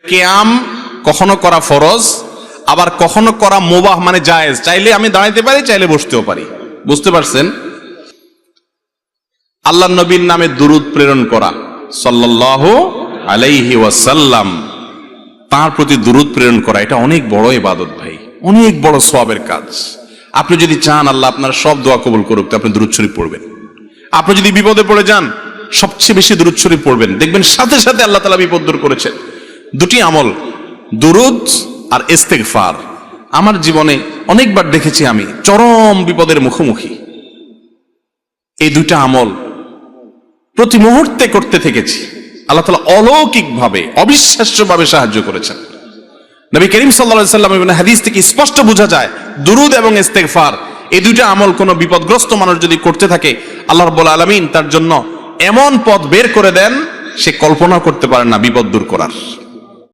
কিয়াম কখনো করা ফরজ, আবার কখনো করা মুবাহ মানে জায়েজ। চাইলে আমি দাঁড়াইতে পারি, চাইলে বসতেও পারি। বুঝতে পারছেন? আল্লাহ নবীর নামে দুরূদ প্রেরণ করা, সাল্লাল্লাহু আলাইহি ওয়াসাল্লাম, তার প্রতি দুরূদ প্রেরণ করা, এটা অনেক বড় ইবাদত ভাই, অনেক বড় সওয়াবের কাজ। আপনি যদি চান আল্লাহ আপনার সব দোয়া কবুল করুক, আপনি দুরূদ শরীফ পড়বেন। আপনি যদি বিপদে পড়ে যান, সবচেয়ে বেশি দুরূদ শরীফ পড়বেন, দেখবেন সাথে সাথে আল্লাহ তাআলা বিপদ দূর করেছেন। দুটি আমল, দুরূদ আর ইস্তেগফার, আমার জীবনে অনেকবার দেখেছি আমি চরম বিপদের মুখোমুখি। এই দুইটা আমল প্রতি মুহূর্তে করতে থেকেছি, আল্লাহ তাআলা অলৌকিকভাবে, অবিশ্বাস্যভাবে সাহায্য করেছেন। নবী করিম সাল্লাল্লাহু আলাইহি ওয়াসাল্লামের হাদিস থেকে স্পষ্ট বোঝা যায়, দুরূদ এবং ইস্তেগফার এই দুইটা আমল কোনো বিপদগ্রস্ত মানুষ যদি করতে থাকে, আল্লাহ রাব্বুল আলামিন তার জন্য এমন পথ বের করে দেন, সে কল্পনা করতে পারে না বিপদ দূর করার।